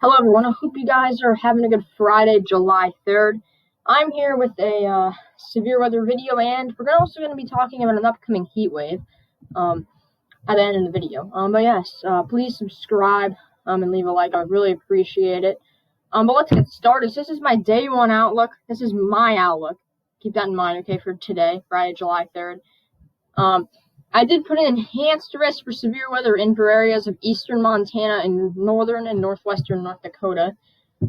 Hello, everyone. I hope you guys are having a good Friday, July 3rd. I'm here with a severe weather video, and we're also going to be talking about an upcoming heat wave at the end of the video. But yes, please subscribe and leave a like. I would really appreciate it. But let's get started. So this is my day one outlook. This is my outlook. Keep that in mind, okay, for today, Friday, July 3rd. I did put an enhanced risk for severe weather for areas of eastern Montana and northern and northwestern North Dakota.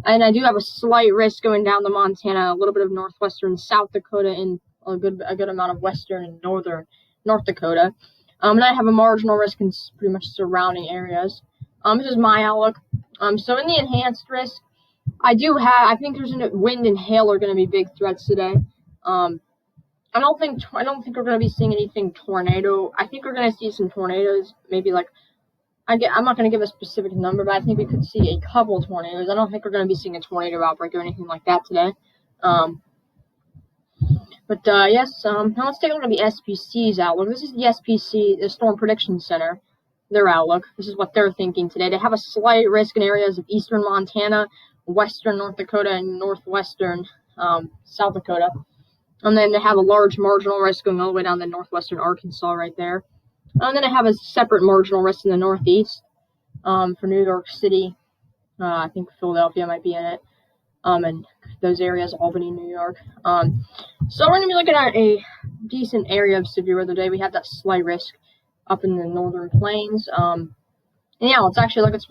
And I do have a slight risk going down to Montana, a little bit of northwestern South Dakota, and a good amount of western and northern North Dakota. And I have a marginal risk in pretty much surrounding areas. This is my outlook. So in the enhanced risk, I think there's wind and hail are going to be big threats today. I don't think we're going to be seeing anything tornado. I think we're going to see some tornadoes, maybe I'm not going to give a specific number, but I think we could see a couple tornadoes. I don't think we're going to be seeing a tornado outbreak or anything like that today. Yes, now let's take a look at the SPC's outlook. This is the SPC, the Storm Prediction Center, their outlook. This is what they're thinking today. They have a slight risk in areas of eastern Montana, western North Dakota, and northwestern South Dakota. And then they have a large marginal risk going all the way down to northwestern Arkansas right there. And then I have a separate marginal risk in the northeast for New York City. I think Philadelphia might be in it. And those areas, Albany, New York. So we're going to be looking at a decent area of severe weather today. We have that slight risk up in the northern plains. And yeah, let's look at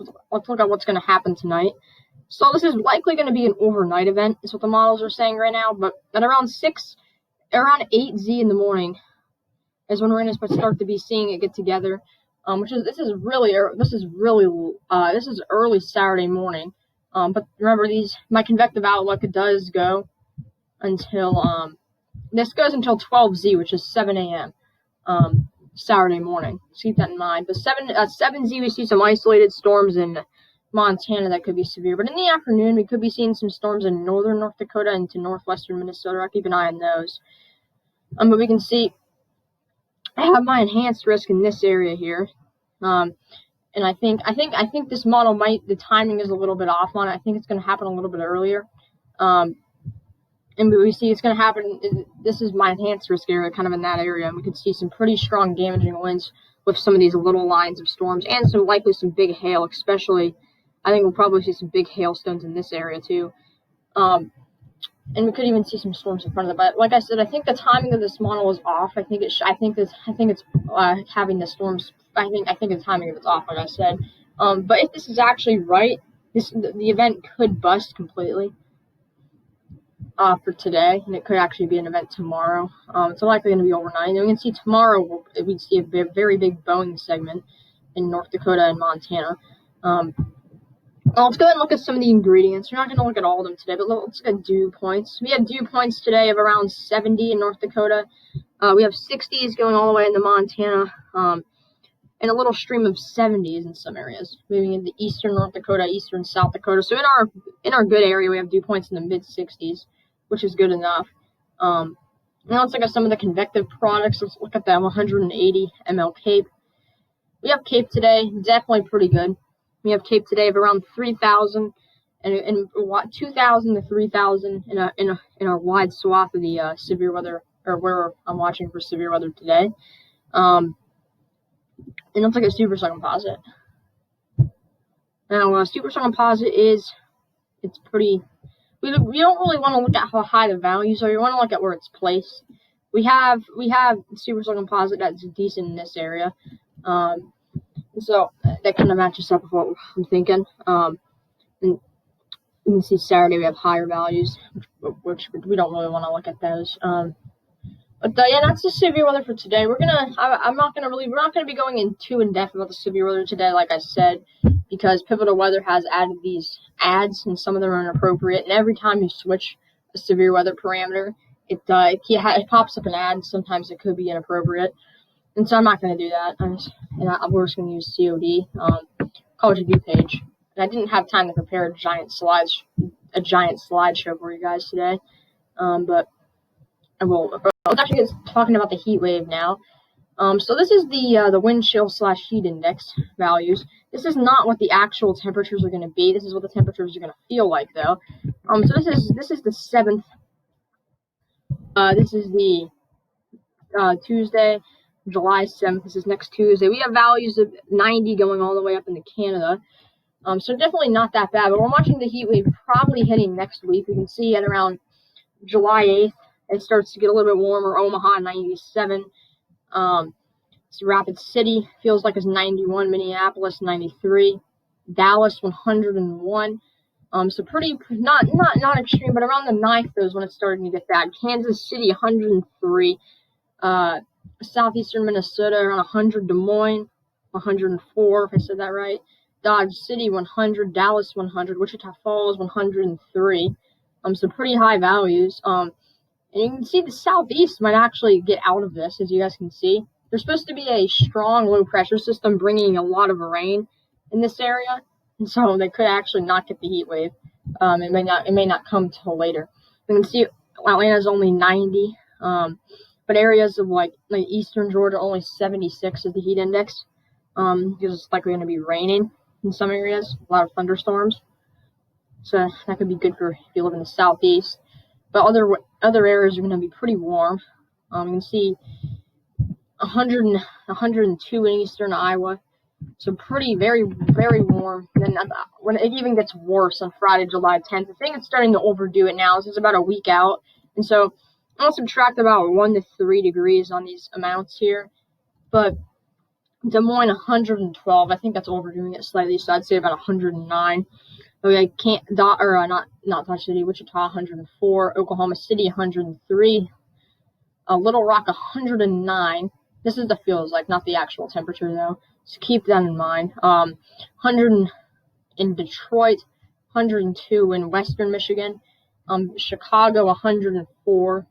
what's going to happen tonight. So this is likely going to be an overnight event, is what the models are saying right now. But at around 8Z in the morning is when we're going to start to be seeing it get together. This is early Saturday morning. But remember, my convective outlook does go until this goes until 12Z, which is 7 a.m. Saturday morning. So keep that in mind. But 7Z, we see some isolated storms in Montana that could be severe. But in the afternoon, we could be seeing some storms in northern North Dakota into northwestern Minnesota. I'll keep an eye on those. But we can see I have my enhanced risk in this area here. And I think this model the timing is a little bit off on it. I think it's going to happen a little bit earlier. And we see it's going to happen. This is my enhanced risk area, kind of in that area. And we could see some pretty strong damaging winds with some of these little lines of storms and likely some big hail, especially. I think we'll probably see some big hailstones in this area too. And we could even see some storms in front of it. But like I said, I think the timing of this model is off. I think it's having the storms. I think the timing of it's off, like I said. But if this is actually right, the event could bust completely for today, and it could actually be an event tomorrow. It's likely going to be overnight. And we can see tomorrow we'd see a very big Boeing segment in North Dakota and Montana. Let's go ahead and look at some of the ingredients. We're not going to look at all of them today, but let's look at dew points. We have dew points today of around 70 in North Dakota. We have 60s going all the way into Montana, and a little stream of 70s in some areas, moving into eastern North Dakota, eastern South Dakota. So in our good area, we have dew points in the mid-60s, which is good enough. Now let's look at some of the convective products. Let's look at that 180 ml CAPE. We have CAPE today, definitely pretty good. We have CAPE today of around 3,000 and 2,000 to 3,000 in our wide swath of the severe weather, or where I'm watching for severe weather today. And let's look at supersonic composite. Now, supersonic composite it's pretty. We don't really want to look at how high the values are. We want to look at where it's placed. We have supersonic composite that's decent in this area. So that kind of matches up with what I'm thinking. And you can see Saturday we have higher values, which we don't really want to look at those. Yeah, that's the severe weather for today. We're not gonna be going in depth about the severe weather today, like I said, because Pivotal Weather has added these ads, and some of them are inappropriate. And every time you switch a severe weather parameter, it pops up an ad. And sometimes it could be inappropriate. And so I'm not going to do that. We're just going to use COD, College Review page. And I didn't have time to prepare a giant slideshow for you guys today. But I will. Let's actually get talking about the heat wave now. So this is the wind chill / heat index values. This is not what the actual temperatures are going to be. This is what the temperatures are going to feel like, though. So this is the 7th. This is the Tuesday, July 7th. This is next Tuesday. We have values of 90 going all the way up into Canada. So definitely not that bad. But we're watching the heat wave probably hitting next week. We can see at around July 8th, it starts to get a little bit warmer. Omaha 97. Rapid City feels like it's 91. Minneapolis 93. Dallas 101. So pretty not extreme, but around the 9th is when it's starting to get bad. Kansas City 103. Southeastern Minnesota around 100. Des Moines 104, if I said that right. Dodge City 100. Dallas 100. Wichita Falls 103. So pretty high values. And you can see the southeast might actually get out of this, as you guys can see. There's supposed to be a strong low pressure system bringing a lot of rain in this area, and so they could actually not get the heat wave. It may not come till later. You can see Atlanta's only 90, but areas of like eastern Georgia only 76 is the heat index, because it's likely going to be raining in some areas, a lot of thunderstorms. So that could be good for if you live in the southeast. But other areas are going to be pretty warm. You can see 102 in eastern Iowa. So pretty, very, very warm. And then when it even gets worse on Friday, July 10th, I think it's starting to overdo it now. This is about a week out. And so I'll subtract about 1 to 3 degrees on these amounts here. But Des Moines, 112. I think that's overdoing it slightly. So I'd say about 109. Okay, not Dodge City, Wichita, 104. Oklahoma City, 103. Little Rock, 109. This is the feels like, not the actual temperature, though. So keep that in mind. 100 in Detroit, 102 in Western Michigan. Chicago, 104.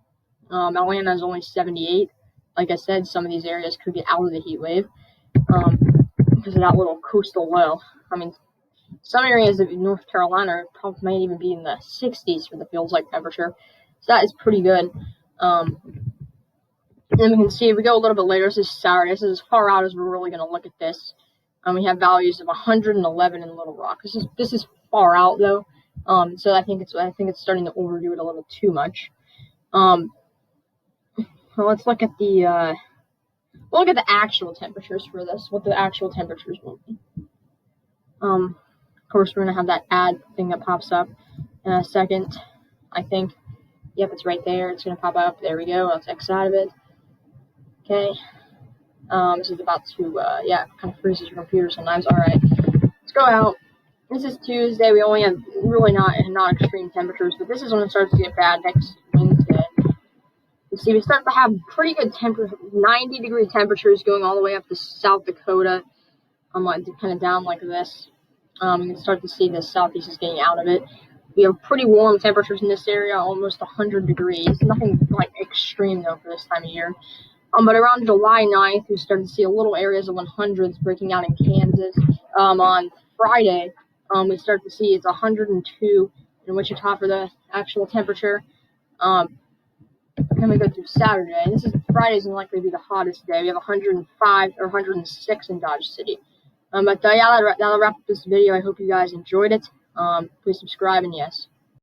Atlanta is only 78. Like I said, some of these areas could get out of the heat wave because of that little coastal low. I mean, some areas of North Carolina probably might even be in the 60s for the feels like temperature. So that is pretty good. And we can see if we go a little bit later, this is Saturday. This is as far out as we're really going to look at this. We have values of 111 in Little Rock. This is far out though, so I think it's starting to overdo it a little too much. So let's look at the actual temperatures for this. What the actual temperatures will be. Of course, we're going to have that ad thing that pops up in a second. I think. Yep, it's right there. It's going to pop up. There we go. Let's X out of it. Okay. This is about to, kind of freezes your computer sometimes. All right. Let's go out. This is Tuesday. We only have really not extreme temperatures, but this is when it starts to get bad next Wednesday. You see, we start to have pretty good 90-degree temperatures going all the way up to South Dakota. Like kind of down like this. You can start to see the southeast is getting out of it. We have pretty warm temperatures in this area, almost 100 degrees. Nothing like extreme though for this time of year. But around July 9th, we started to see little areas of 100s breaking out in Kansas. On Friday, we start to see it's 102 in Wichita for the actual temperature. Then we go through Saturday. Friday's likely to be the hottest day. We have 105 or 106 in Dodge City. But that'll wrap up this video. I hope you guys enjoyed it. Please subscribe, and yes.